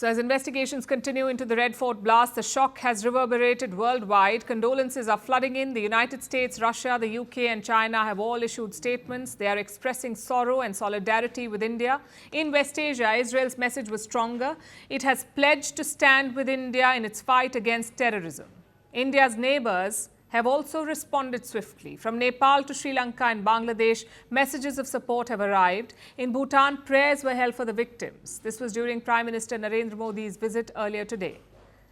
So as investigations continue into the Red Fort blast, the shock has reverberated worldwide. Condolences are flooding in. The United States, Russia, the UK and China have all issued statements. They are expressing sorrow and solidarity with India. In West Asia, Israel's message was stronger. It has pledged to stand with India in its fight against terrorism. India's neighbours have also responded swiftly. From Nepal to Sri Lanka and Bangladesh, messages of support have arrived. In Bhutan, prayers were held for the victims. This was during Prime Minister Narendra Modi's visit earlier today.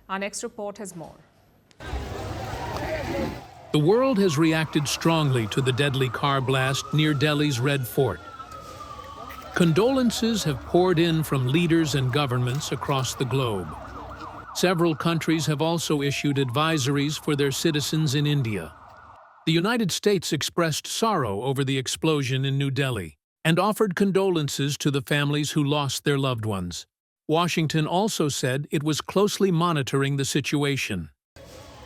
Our next report has more. The world has reacted strongly to the deadly car blast near Delhi's Red Fort. Condolences have poured in from leaders and governments across the globe. Several countries have also issued advisories for their citizens in India. The United States expressed sorrow over the explosion in New Delhi and offered condolences to the families who lost their loved ones. Washington also said it was closely monitoring the situation.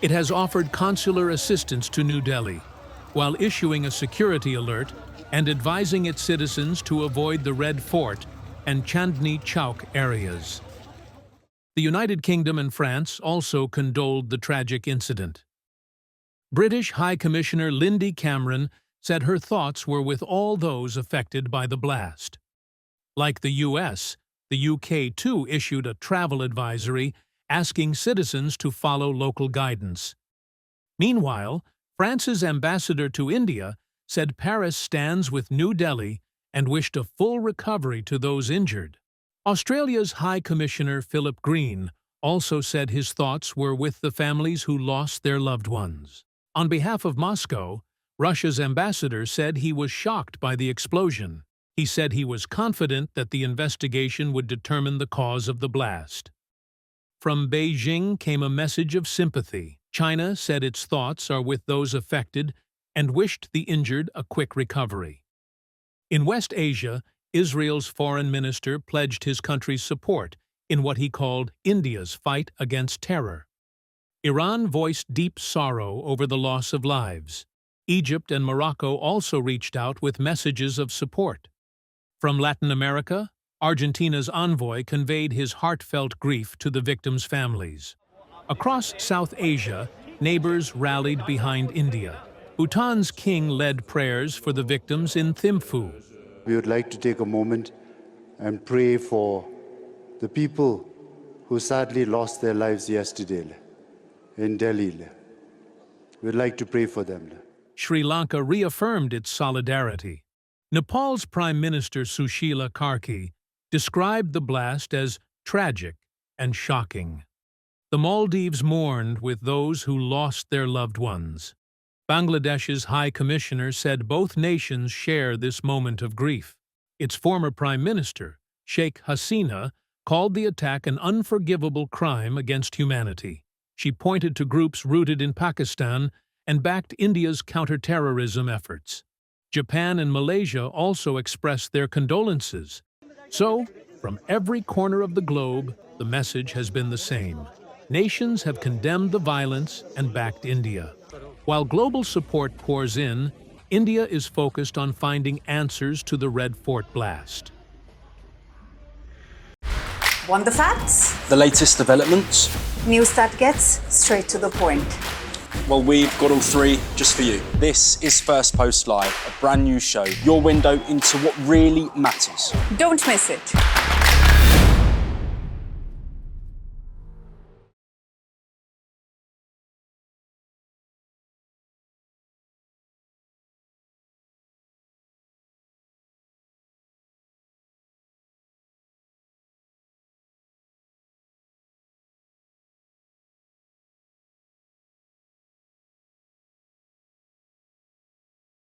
It has offered consular assistance to New Delhi, while issuing a security alert and advising its citizens to avoid the Red Fort and Chandni Chowk areas. The United Kingdom and France also condoled the tragic incident. British High Commissioner Lindy Cameron said her thoughts were with all those affected by the blast. Like the US, the UK too issued a travel advisory asking citizens to follow local guidance. Meanwhile, France's ambassador to India said Paris stands with New Delhi and wished a full recovery to those injured. Australia's High Commissioner Philip Green also said his thoughts were with the families who lost their loved ones. On behalf of Moscow, Russia's ambassador said he was shocked by the explosion. He said he was confident that the investigation would determine the cause of the blast. From Beijing came a message of sympathy. China said its thoughts are with those affected and wished the injured a quick recovery. In West Asia, Israel's foreign minister pledged his country's support in what he called India's fight against terror. Iran voiced deep sorrow over the loss of lives. Egypt and Morocco also reached out with messages of support. From Latin America, Argentina's envoy conveyed his heartfelt grief to the victims' families. Across South Asia, neighbors rallied behind India. Bhutan's king led prayers for the victims in Thimphu. We would like to take a moment and pray for the people who sadly lost their lives yesterday in Delhi. We would like to pray for them. Sri Lanka reaffirmed its solidarity. Nepal's Prime Minister Sushila Karki described the blast as tragic and shocking. The Maldives mourned with those who lost their loved ones. Bangladesh's High Commissioner said both nations share this moment of grief. Its former Prime Minister, Sheikh Hasina, called the attack an unforgivable crime against humanity. She pointed to groups rooted in Pakistan and backed India's counter-terrorism efforts. Japan and Malaysia also expressed their condolences. So, from every corner of the globe, the message has been the same. Nations have condemned the violence and backed India. While global support pours in, India is focused on finding answers to the Red Fort blast. Want the facts? The latest developments? News that gets straight to the point. Well, we've got all three just for you. This is Firstpost Live, a brand new show, your window into what really matters. Don't miss it.